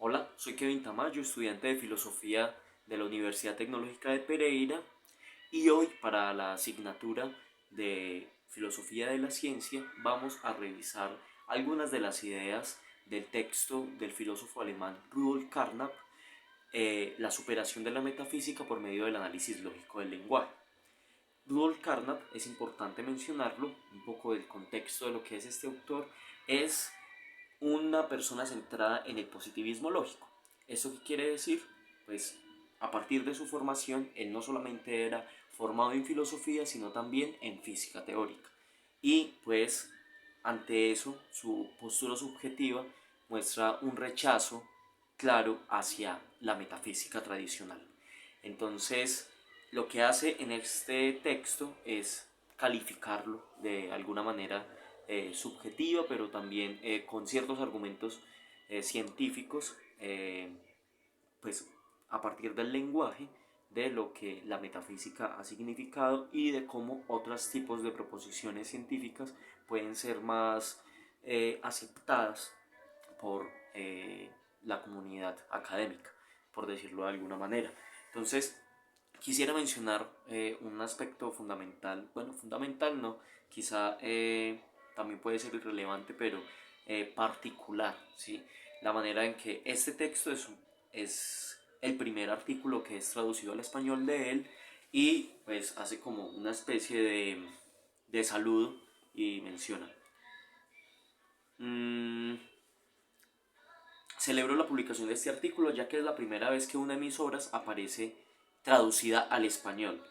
Hola, soy Kevin Tamayo, estudiante de Filosofía de la Universidad Tecnológica de Pereira y hoy para la asignatura de Filosofía de la Ciencia vamos a revisar algunas de las ideas del texto del filósofo alemán Rudolf Carnap, La superación de la metafísica por medio del análisis lógico del lenguaje. Rudolf Carnap, es importante mencionarlo, un poco del contexto de lo que es este autor, es una persona centrada en el positivismo lógico. ¿Eso qué quiere decir? Pues a partir de su formación, él no solamente era formado en filosofía, sino también en física teórica. Y pues ante eso, su postura subjetiva muestra un rechazo claro hacia la metafísica tradicional. Entonces, lo que hace en este texto es calificarlo de alguna manera subjetiva, pero también con ciertos argumentos científicos, pues a partir del lenguaje, de lo que la metafísica ha significado y de cómo otros tipos de proposiciones científicas pueden ser más aceptadas por la comunidad académica, por decirlo de alguna manera. Entonces, quisiera mencionar un aspecto fundamental, bueno, fundamental no, quizá también puede ser irrelevante, pero particular, ¿sí? La manera en que este texto es el primer artículo que es traducido al español de él y pues hace como una especie de saludo y menciona. "Mm, celebro la publicación de este artículo ya que es la primera vez que una de mis obras aparece traducida al español.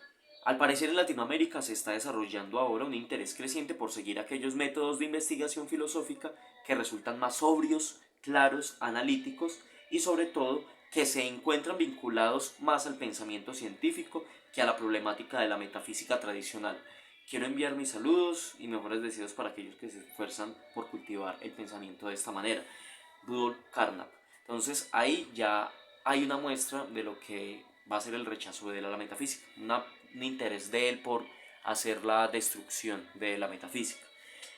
Al parecer en Latinoamérica se está desarrollando ahora un interés creciente por seguir aquellos métodos de investigación filosófica que resultan más sobrios, claros, analíticos y sobre todo que se encuentran vinculados más al pensamiento científico que a la problemática de la metafísica tradicional. Quiero enviar mis saludos y mejores deseos para aquellos que se esfuerzan por cultivar el pensamiento de esta manera. Rudolf Carnap". Entonces ahí ya hay una muestra de lo que va a ser el rechazo de él a la metafísica, un interés de él por hacer la destrucción de la metafísica.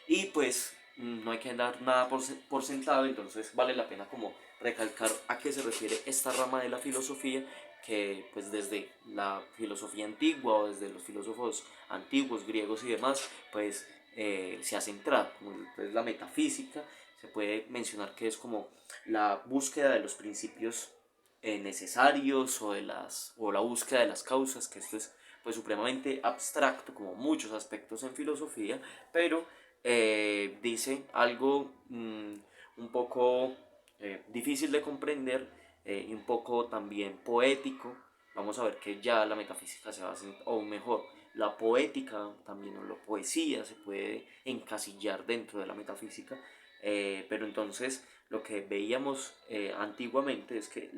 Y pues no hay que dar nada por sentado, entonces vale la pena como recalcar a qué se refiere esta rama de la filosofía que pues desde la filosofía antigua o desde los filósofos antiguos, griegos y demás, pues se ha centrado, como pues, la metafísica, se puede mencionar que es como la búsqueda de los principios necesarios o la búsqueda de las causas, que esto es pues supremamente abstracto como muchos aspectos en filosofía, pero dice algo un poco difícil de comprender y un poco también poético. Vamos a ver que ya la metafísica se basa, o mejor, la poética también, o la poesía se puede encasillar dentro de la metafísica, pero entonces lo que veíamos antiguamente es que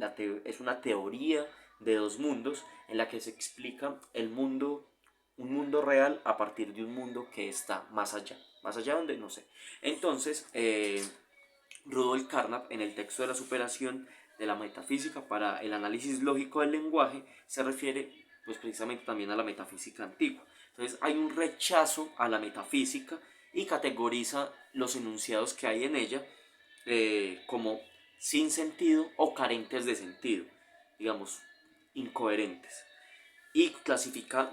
es una teoría de dos mundos en la que se explica el mundo, un mundo real a partir de un mundo que está más allá donde no sé. Entonces, Rudolf Carnap, en el texto de la superación de la metafísica para el análisis lógico del lenguaje, se refiere pues precisamente también a la metafísica antigua. Entonces hay un rechazo a la metafísica y categoriza los enunciados que hay en ella como sin sentido o carentes de sentido, digamos, incoherentes. Y clasifica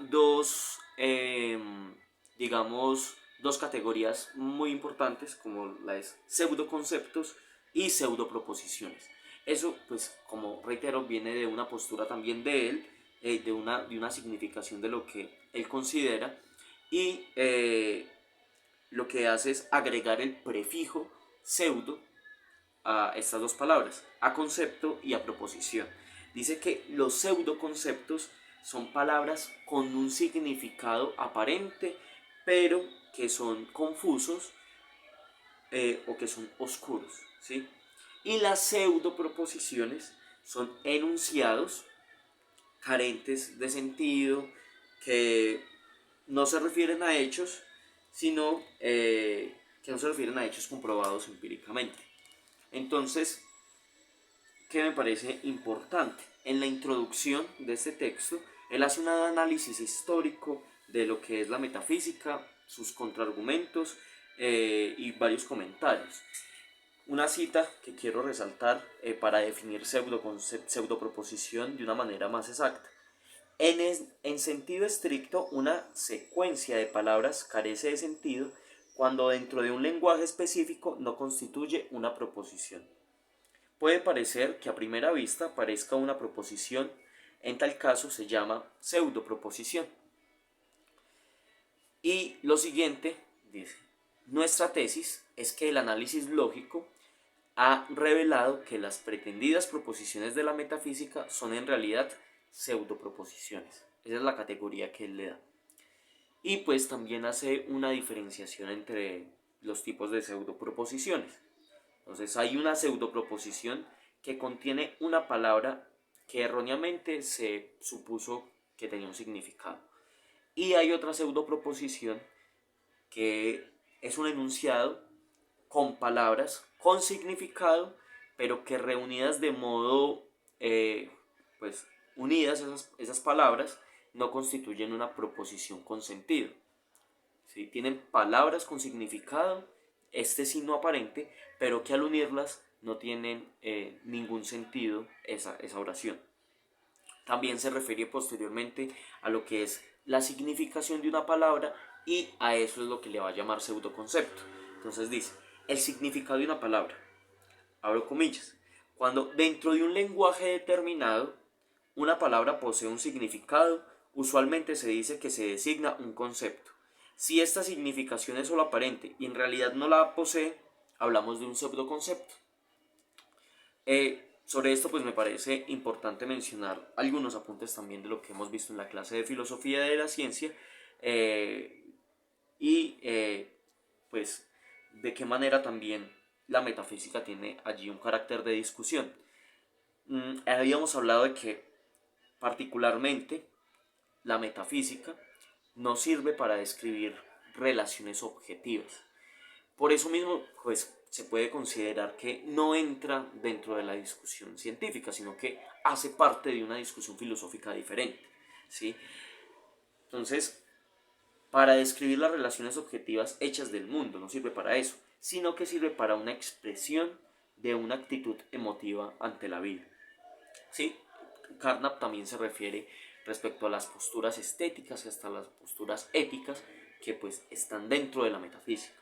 digamos, dos categorías muy importantes, como la es pseudoconceptos y pseudoproposiciones. Eso, pues, como reitero, viene de una postura también de él, de una significación de lo que él considera, y lo que hace es agregar el prefijo pseudo a estas dos palabras, a concepto y a proposición. Dice que los pseudoconceptos son palabras con un significado aparente, pero que son confusos o que son oscuros, ¿sí? Y las pseudoproposiciones son enunciados carentes de sentido, que no se refieren a hechos, sino que no se refieren a hechos comprobados empíricamente. Entonces, ¿qué me parece importante? En la introducción de este texto, él hace un análisis histórico de lo que es la metafísica, sus contraargumentos y varios comentarios. una cita que quiero resaltar para definir pseudoproposición de una manera más exacta. En sentido estricto, una secuencia de palabras carece de sentido cuando dentro de un lenguaje específico no constituye una proposición. Puede parecer que a primera vista parezca una proposición, en tal caso se llama pseudoproposición. Y lo siguiente dice: nuestra tesis es que el análisis lógico ha revelado que las pretendidas proposiciones de la metafísica son en realidad pseudoproposiciones. Esa es la categoría que él le da. Y pues también hace una diferenciación entre los tipos de pseudoproposiciones. Entonces hay una pseudoproposición que contiene una palabra que erróneamente se supuso que tenía un significado. Y hay otra pseudoproposición que es un enunciado con palabras con significado, pero que reunidas de modo, pues unidas esas palabras, no constituyen una proposición con sentido. ¿Sí? Tienen palabras con significado, este signo aparente, pero que al unirlas no tienen ningún sentido esa oración. También se refiere posteriormente a lo que es la significación de una palabra, y a eso es lo que le va a llamar pseudoconcepto. Entonces dice: el significado de una palabra, abro comillas, cuando dentro de un lenguaje determinado una palabra posee un significado, usualmente se dice que se designa un concepto. Si esta significación es solo aparente y en realidad no la posee, hablamos de un pseudoconcepto. Sobre esto pues me parece importante mencionar algunos apuntes también de lo que hemos visto en la clase de filosofía de la ciencia, pues de qué manera también la metafísica tiene allí un carácter de discusión. Habíamos hablado de que particularmente la metafísica no sirve para describir relaciones objetivas. Por eso mismo, pues se puede considerar que no entra dentro de la discusión científica, sino que hace parte de una discusión filosófica diferente, ¿sí? Entonces, para describir las relaciones objetivas hechas del mundo, no sirve para eso, sino que sirve para una expresión de una actitud emotiva ante la vida. ¿Sí? Carnap también se refiere respecto a las posturas estéticas y hasta las posturas éticas que pues están dentro de la metafísica.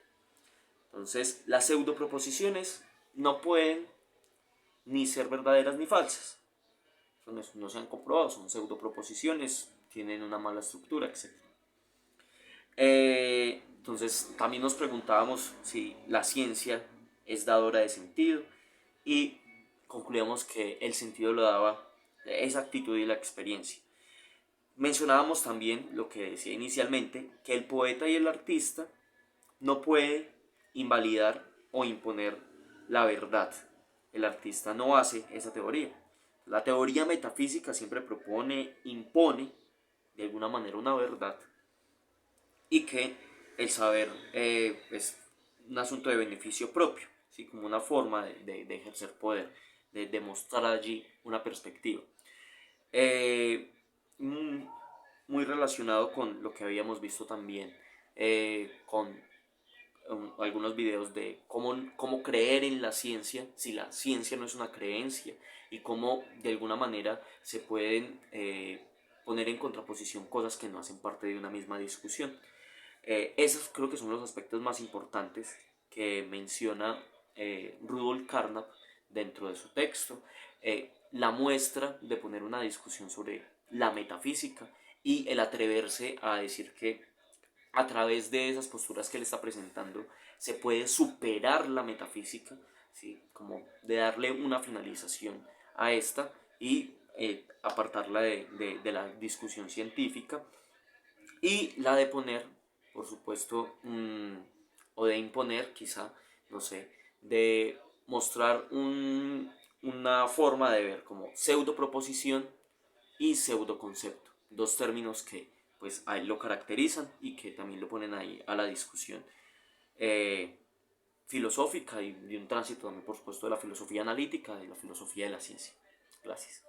Entonces, las pseudoproposiciones no pueden ni ser verdaderas ni falsas. No se han comprobado, son pseudoproposiciones, tienen una mala estructura, etc. Entonces, también nos preguntábamos si la ciencia es dadora de sentido, y concluíamos que el sentido lo daba esa actitud y la experiencia. Mencionábamos también lo que decía inicialmente, que el poeta y el artista no puede invalidar o imponer la verdad. El artista no hace esa teoría. La teoría metafísica siempre propone, impone de alguna manera una verdad, y que el saber es un asunto de beneficio propio, ¿sí? Como una forma de ejercer poder, de demostrar allí una perspectiva. Muy relacionado con lo que habíamos visto también, con algunos videos de cómo creer en la ciencia, si la ciencia no es una creencia, y cómo de alguna manera se pueden poner en contraposición cosas que no hacen parte de una misma discusión. Esos creo que son los aspectos más importantes que menciona Rudolf Carnap dentro de su texto. La muestra de poner una discusión sobre la metafísica y el atreverse a decir que a través de esas posturas que él está presentando se puede superar la metafísica, ¿sí? Como de darle una finalización a esta y apartarla de la discusión científica, y la de poner, por supuesto, o de imponer quizá, no sé, de mostrar una forma de ver como pseudoproposición y pseudoconcepto, dos términos que pues a él lo caracterizan y que también lo ponen ahí a la discusión filosófica, y de un tránsito también, por supuesto, de la filosofía analítica, de la filosofía de la ciencia. Gracias.